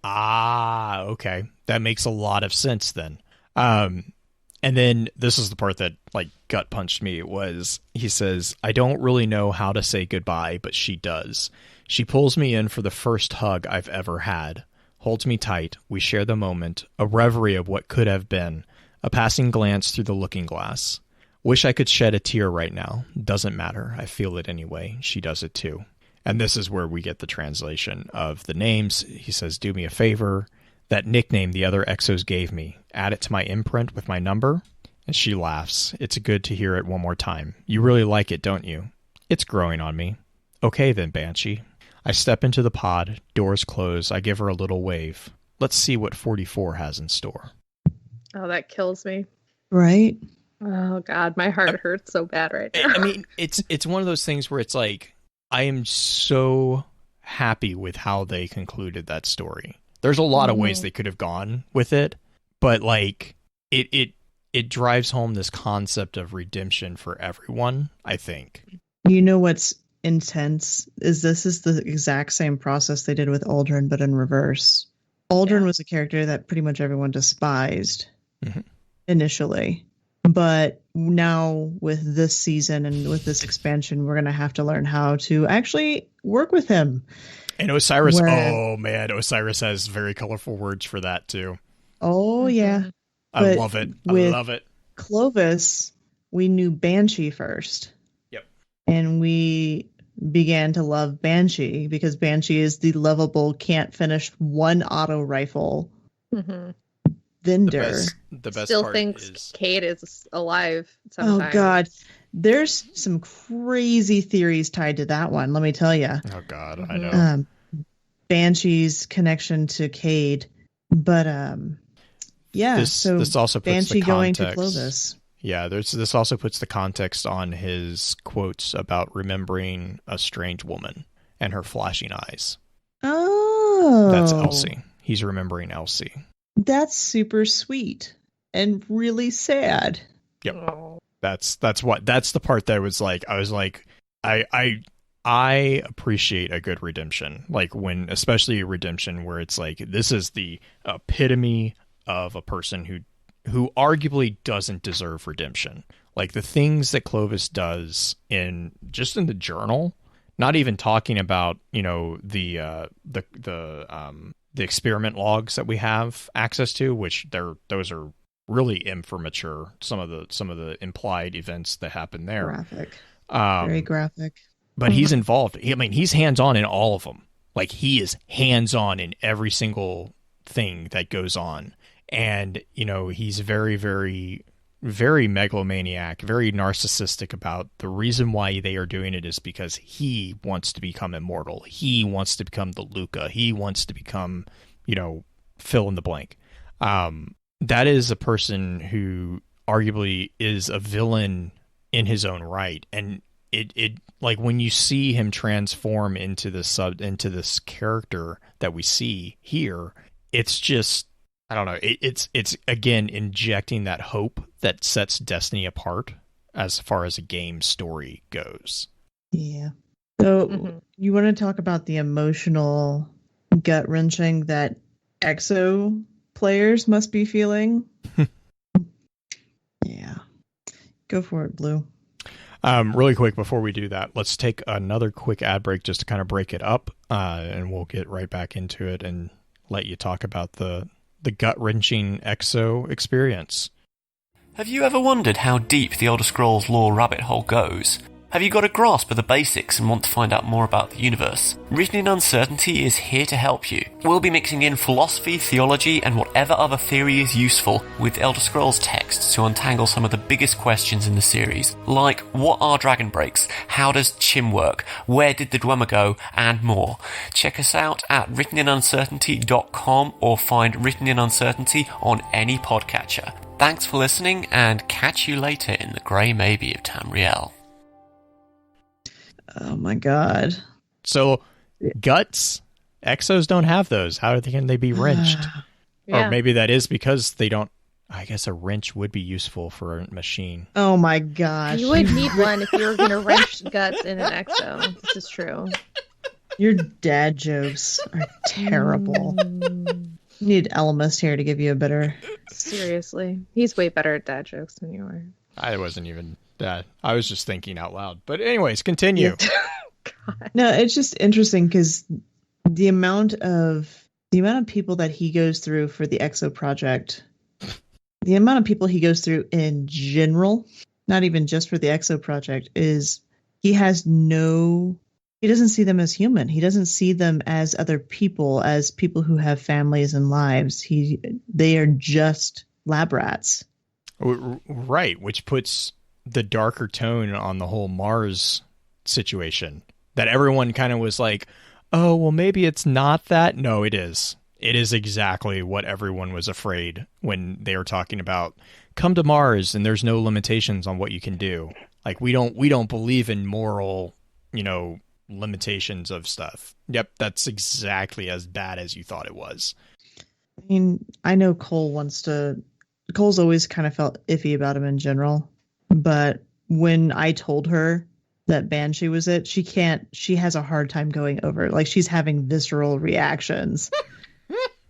Ah, okay. That makes a lot of sense then. And then this is the part that gut punched me. He says, I don't really know how to say goodbye, but she does. She pulls me in for the first hug I've ever had, holds me tight. We share the moment, a reverie of what could have been, a passing glance through the looking glass. Wish I could shed a tear right now. Doesn't matter. I feel it anyway. She does it too. And this is where we get the translation of the names. He says, do me a favor. That nickname the other exos gave me. Add it to my imprint with my number. And she laughs. It's good to hear it one more time. You really like it, don't you? It's growing on me. Okay then, Banshee. I step into the pod. Doors close. I give her a little wave. Let's see what 44 has in store. Oh, that kills me. Right? Oh, God. My heart hurts so bad right now. I mean, it's one of those things where it's like, I am so happy with how they concluded that story. There's a lot of ways they could have gone with it, but it drives home this concept of redemption for everyone, I think. You know what's intense is this is the exact same process they did with Uldren, but in reverse. Uldren was a character that pretty much everyone despised initially. But now with this season and with this expansion, we're going to have to learn how to actually work with him. And Osiris, oh man, Osiris has very colorful words for that too. Oh, yeah. I love it. I love it. Clovis, we knew Banshee first. Yep. And we began to love Banshee because Banshee is the lovable, can't finish one auto rifle vendor. The best Still part thinks is Cade is alive sometimes. Oh, God. There's some crazy theories tied to that one, let me tell you. Oh, God, I know. Banshee's connection to Cade. But, yeah, this also puts Banshee the context. going to Clovis. Yeah, this also puts the context on his quotes about remembering a strange woman and her flashing eyes. Oh. That's Elsie. He's remembering Elsie. That's super sweet and really sad. Yep. Oh. That's the part that I was like, I appreciate a good redemption. Like when, especially a redemption where it's like, this is the epitome of a person who arguably doesn't deserve redemption. Like the things that Clovis does in the journal, not even talking about, the experiment logs that we have access to, which those are really immature. Some of the implied events that happen there. Graphic. Very graphic. But he's involved. He's hands-on in all of them. Like he is hands-on in every single thing that goes on. And, he's very, very, very megalomaniac, very narcissistic about the reason why they are doing it is because he wants to become immortal. He wants to become the LUCA. He wants to become, fill in the blank. That is a person who arguably is a villain in his own right. And it like when you see him transform into this character that we see here, it's just, I don't know. It's again injecting that hope that sets Destiny apart as far as a game story goes. Yeah. So you want to talk about the emotional gut wrenching that EXO players must be feeling? Yeah. Go for it, Blue. Really quick before we do that, let's take another quick ad break just to kind of break it up, and we'll get right back into it and let you talk about the gut-wrenching EXO experience. Have you ever wondered how deep the Elder Scrolls lore rabbit hole goes? Have you got a grasp of the basics and want to find out more about the universe? Written in Uncertainty is here to help you. We'll be mixing in philosophy, theology, and whatever other theory is useful with Elder Scrolls texts to untangle some of the biggest questions in the series, like what are dragon breaks, how does Chim work, where did the Dwemer go, and more. Check us out at writteninuncertainty.com or find Written in Uncertainty on any podcatcher. Thanks for listening, and catch you later in the Grey Maybe of Tamriel. Oh my God. So guts, Exos don't have those. How can they be wrenched? Yeah. Or maybe that is because they don't. I guess a wrench would be useful for a machine. Oh my gosh. You would need one if you were going to wrench guts in an EXO. This is true. Your dad jokes are terrible. You need Elmas here to give you a better... Seriously. He's way better at dad jokes than you are. I wasn't even that. I was just thinking out loud. But anyways, continue. No, it's just interesting because the amount of people that he goes through for the EXO project, the amount of people he goes through in general, not even just for the EXO project, is he doesn't see them as human. He doesn't see them as other people, as people who have families and lives. They are just lab rats. Right, which puts the darker tone on the whole Mars situation. That everyone kind of was like, oh, well, maybe it's not that. No, it is. It is exactly what everyone was afraid when they were talking about come to Mars and there's no limitations on what you can do. Like, we don't believe in moral, limitations of stuff. Yep, that's exactly as bad as you thought it was. I mean, I know Cole's always kind of felt iffy about him in general, but when I told her that Banshee was it, she has a hard time going over it. Like, she's having visceral reactions.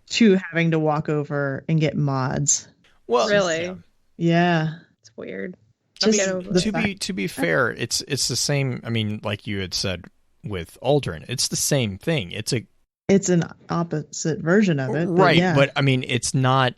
to having to walk over and get mods. Well, Really? Yeah. It's weird. Just Get over the to be fair, it's the same. I mean, like you had said with Uldren, it's the same thing. It's an opposite version of it. Right, yeah. but I mean, it's not.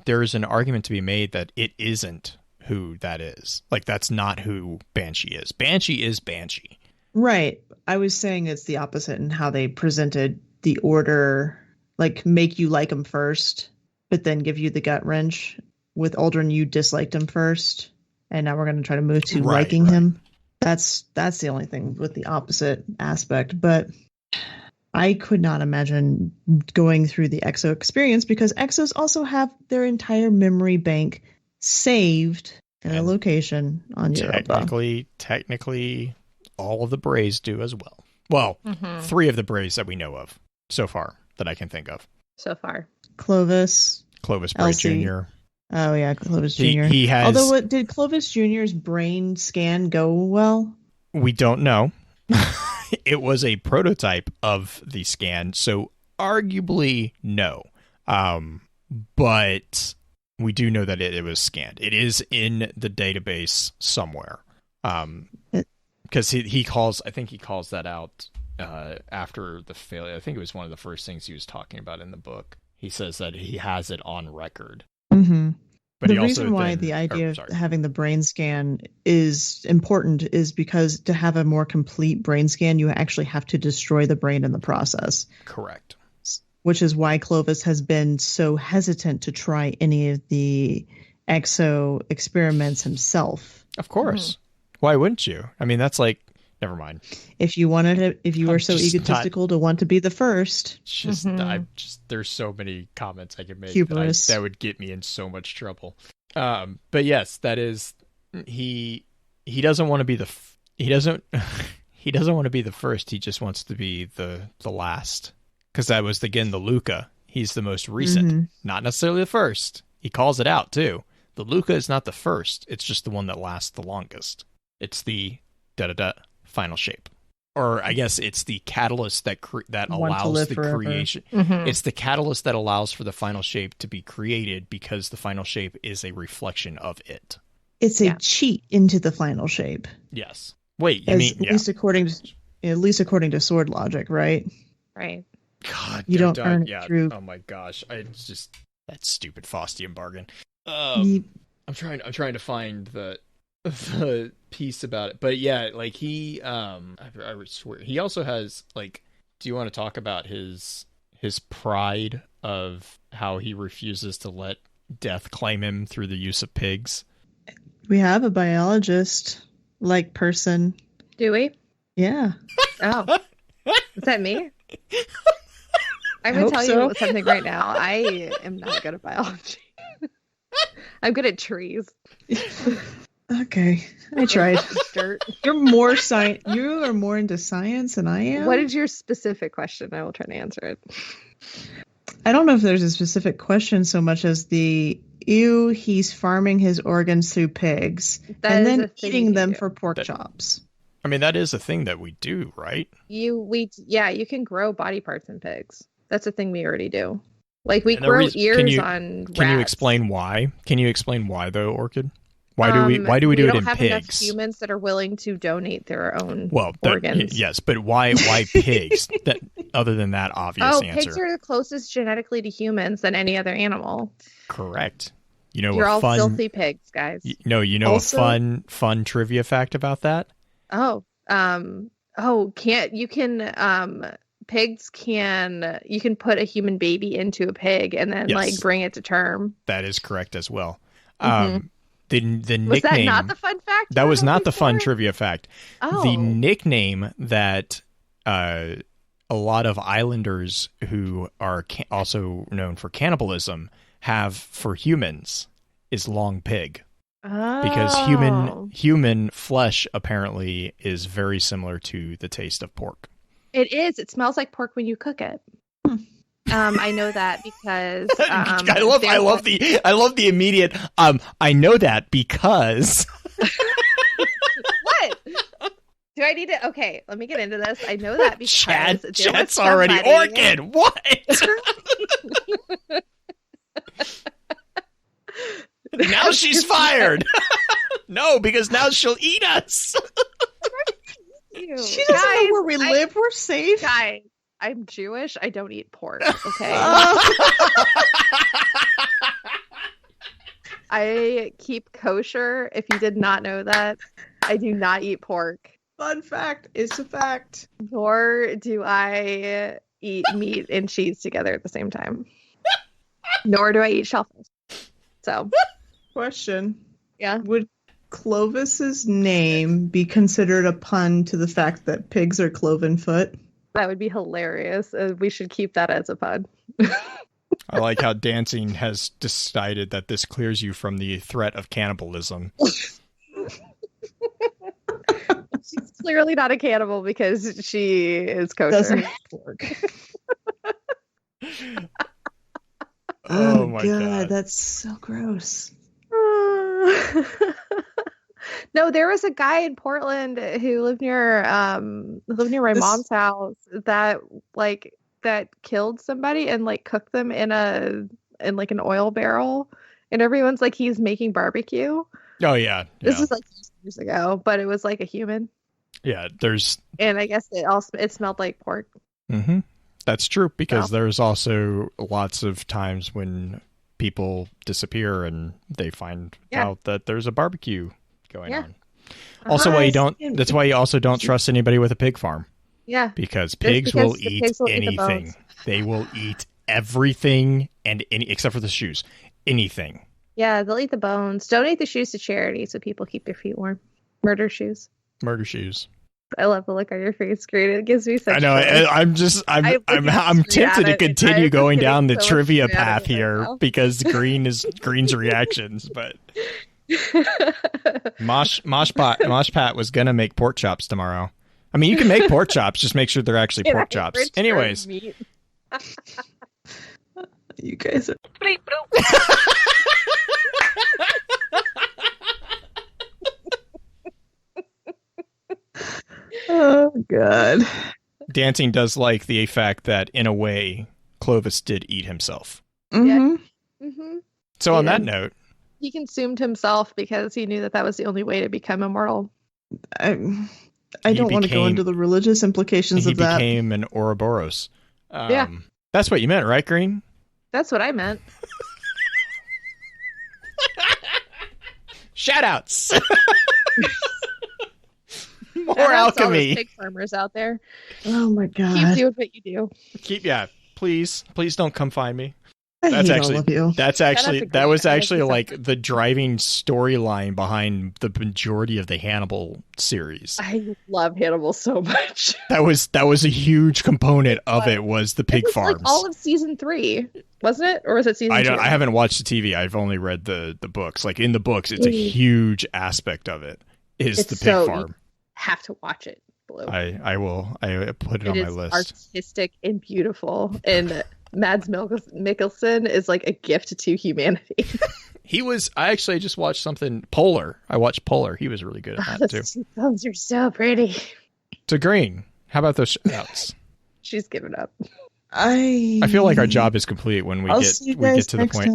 There's an argument to be made that it isn't who that is. Like, that's not who Banshee is. Banshee is Banshee. Right. I was saying it's the opposite in how they presented the order, like make you like him first, but then give you the gut wrench. With Uldren, you disliked him first, and now we're going to try to move to liking him. That's the only thing with the opposite aspect. But I could not imagine going through the Exo experience because Exos also have their entire memory bank saved in a location on Europa. Technically, all of the Brays do as well. Well, 3 of the Brays that we know of so far that I can think of. So far. Clovis Bray Jr. Oh yeah, Clovis Jr. He has. Although, did Clovis Jr.'s brain scan go well? We don't know. It was a prototype of the scan, so arguably no. But we do know that it was scanned. It is in the database somewhere. Because he calls, I think he calls that out after the failure. I think it was one of the first things he was talking about in the book. He says that he has it on record. Mm-hmm. But the reason why the idea of having the brain scan is important is because to have a more complete brain scan, you actually have to destroy the brain in the process. Correct. Which is why Clovis has been so hesitant to try any of the exo experiments himself. Of course. Why wouldn't you? I mean, that's like, never mind. If you were so egotistical to want to be the first. There's so many comments I could make that would get me in so much trouble. But yes, that is, he doesn't want to be he doesn't want to be the first. He just wants to be the last. Because that was, again, the LUCA. He's the most recent, not necessarily the first. He calls it out too. The LUCA is not the first. It's just the one that lasts the longest. It's the final shape, or I guess it's the catalyst that allows the creation. It's the catalyst that allows for the final shape to be created because the final shape is a reflection of it. It's a cheat into the final shape. Yes. Wait, you mean at least according to sword logic, right? Right. God, you don't earn it through. Oh my gosh, it's just that stupid Faustian bargain. I'm trying to find the piece about it, but yeah, like he I swear he also has, like, do you want to talk about his pride of how he refuses to let death claim him through the use of pigs? We have a biologist like person. Do we? Yeah. Oh, is that me? I'm gonna tell you something right now. I am not good at biology. I'm good at trees. Okay, I tried. Dirt. You are more into science than I am. What is your specific question? I will try to answer it. I don't know if there's a specific question so much as he's farming his organs through pigs and then eating them for pork chops. I mean, that is a thing that we do, right? You can grow body parts in pigs. That's a thing we already do. Like, we grow ears on rats. Can you explain why? Though, Orchid? Why do we do it in pigs? We don't have enough humans that are willing to donate their own organs. Yes, but why pigs? Other than that obvious answer. Pigs are the closest genetically to humans than any other animal. Correct. You're all filthy pigs, guys. A fun trivia fact about that? Pigs you can put a human baby into a pig and then bring it to term. That is correct as well. The nickname, was that not the fun fact? That was not the fun trivia fact. Oh. The nickname that a lot of islanders who are also known for cannibalism have for humans is long pig. Oh. Because human flesh apparently is very similar to the taste of pork. It is. It smells like pork when you cook it. I know that because I love the immediate I know that because What? Do I need to? Okay, let me get into this. I know that because Chat's already Orchid. What? she's fired. No, because now she'll eat us. She doesn't know where we live. We're safe. Guys, I'm Jewish. I don't eat pork. Okay. I keep kosher. If you did not know that, I do not eat pork. Fun fact. It's a fact. Nor do I eat meat and cheese together at the same time. Nor do I eat shellfish. So, question. Yeah. Would Clovis's name be considered a pun to the fact that pigs are cloven foot? That would be hilarious. We should keep that as a pun. I like how Dancing has decided that this clears you from the threat of cannibalism. She's clearly not a cannibal because she is kosher. Doesn't eat pork. Oh my god, that's so gross. No, there was a guy in Portland who lived near my mom's house that killed somebody and like cooked them in an oil barrel, and everyone's like, he's making barbecue. Oh yeah. This is like years ago, but it was like a human. Yeah, and I guess it smelled like pork. Mm-hmm. That's true, because there's also lots of times when people disappear and they find out that there's a barbecue going on. Also, that's why you also don't trust anybody with a pig farm. Yeah. Because pigs will eat anything. They will eat everything except for the shoes. Anything. Yeah, they'll eat the bones. Donate the shoes to charity so people keep their feet warm. Murder shoes. I love the look on your face, Green. It gives me such. I know. I'm tempted to continue going down the trivia path here because Green's reactions, but Mosh Pat was gonna make pork chops tomorrow. I mean, you can make pork chops, just make sure they're actually pork chops. Anyways, you guys are. Oh, God. Dancing does like the fact that, in a way, Clovis did eat himself. Mm-hmm. Mm-hmm. So on that note... He consumed himself because he knew that was the only way to become immortal. I don't want to go into the religious implications of that. He became an Ouroboros. Yeah. That's what you meant, right, Green? That's what I meant. Shoutouts! More alchemy. All pig farmers out there. Oh my god! Keep doing what you do. Please don't come find me. That was actually like the driving storyline behind the majority of the Hannibal series. I love Hannibal so much. That was a huge component of it. Was the pig farms? Like all of season 3, wasn't it, or was it season 2? I haven't watched the TV. I've only read the books. Like in the books, it's a huge aspect of it. It's the pig farm. Have to watch it, Blue. I will. I put it on my list. Artistic and beautiful, and Mads Mikkelsen is like a gift to humanity. I actually just watched something Polar. I watched Polar. He was really good at that too. Those are so pretty. To Green, how about those shoutouts? She's given up. I feel like our job is complete when we get to the point.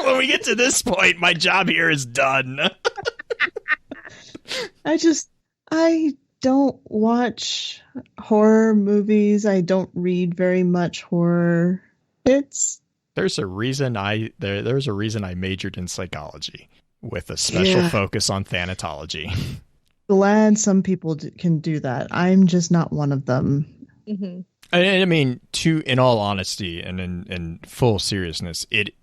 When we get to this point, my job here is done. I don't watch horror movies. I don't read very much horror. There's a reason I majored in psychology with a special focus on thanatology. Glad some people can do that. I'm just not one of them. Mm-hmm. I mean, in all honesty and in full seriousness, it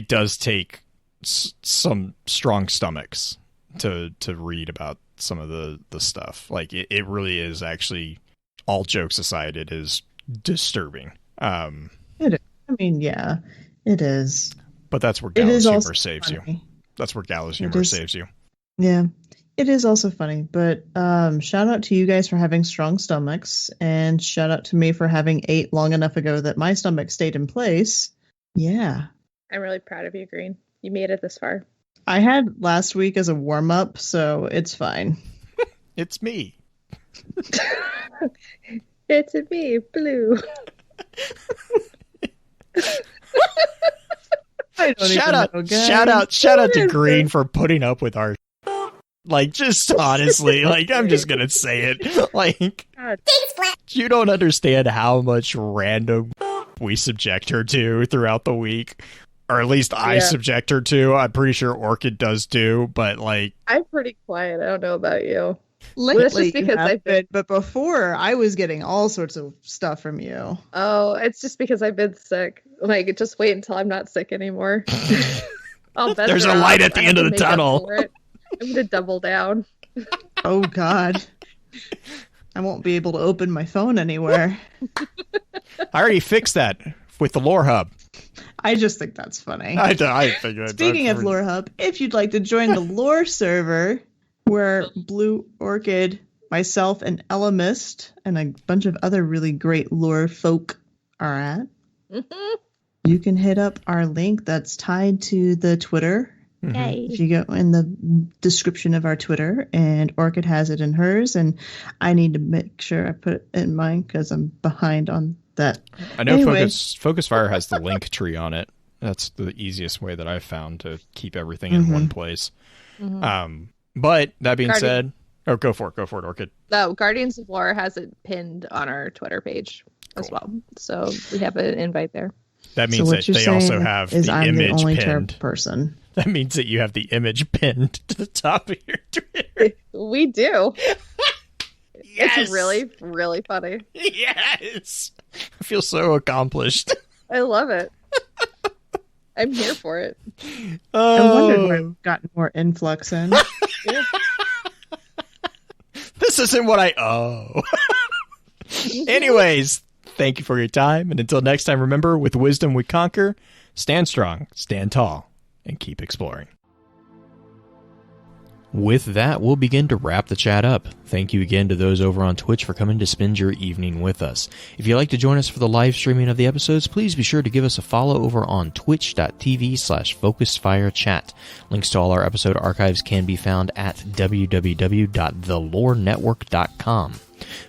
does take some strong stomachs to read about some of the stuff. Like it really is actually, all jokes aside, it is disturbing. It is. I mean, yeah, it is. But that's where Gallows humor saves you. That's where Gallows humor saves you. Yeah, it is also funny. But shout out to you guys for having strong stomachs, and shout out to me for having ate long enough ago that my stomach stayed in place. Yeah. I'm really proud of you, Green. You made it this far. I had last week as a warm-up, so it's fine. It's me. It's me, Blue. Shout out to Green for putting up with our like, just honestly, like, I'm just gonna say it. Like, you don't understand how much random we subject her to throughout the week. Or at least I subject her to. I'm pretty sure Orchid does too, but like, I'm pretty quiet. I don't know about you. Lately, because I've been, but before I was getting all sorts of stuff from you. Oh, it's just because I've been sick. Like, just wait until I'm not sick anymore. There's a light at the end of the tunnel. I'm gonna double down. Oh God, I won't be able to open my phone anywhere. I already fixed that with the Lore Hub. I just think that's funny. I think Speaking of Lore Hub, if you'd like to join the Lore server, where Blue Orchid, myself, and Elamist, and a bunch of other really great lore folk are at, you can hit up our link that's tied to the Twitter. Yay. If you go in the description of our Twitter, and Orchid has it in hers, and I need to make sure I put it in mine because I'm behind on that. I know anyway. Focus Fire has the link tree on it. That's the easiest way that I've found to keep everything in one place. But that being said, go for it, Orchid. No, Guardians of Lore has it pinned on our Twitter page as well. So we have an invite there. That means that they also have the image pinned. Person. That means that you have the image pinned to the top of your Twitter. We do. Yes. It's really, really funny. Yes. I feel so accomplished. I love it. I'm here for it. I wondered where I've gotten more influx in. This isn't what I owe. Anyways, thank you for your time. And until next time, remember, with wisdom we conquer. Stand strong, stand tall, and keep exploring. With that, we'll begin to wrap the chat up. Thank you again to those over on Twitch for coming to spend your evening with us. If you'd like to join us for the live streaming of the episodes, please be sure to give us a follow over on twitch.tv/FocusFireChat. Links to all our episode archives can be found at www.thelorenetwork.com.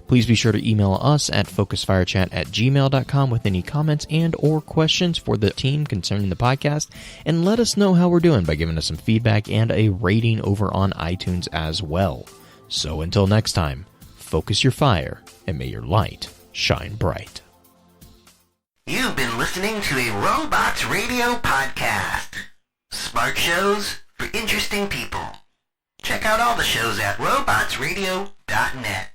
Please be sure to email us at focusfirechat@gmail.com with any comments and or questions for the team concerning the podcast, and let us know how we're doing by giving us some feedback and a rating over on iTunes as well. So until next time, focus your fire and may your light shine bright. You've been listening to a Robots Radio podcast. Smart shows for interesting people. Check out all the shows at robotsradio.net.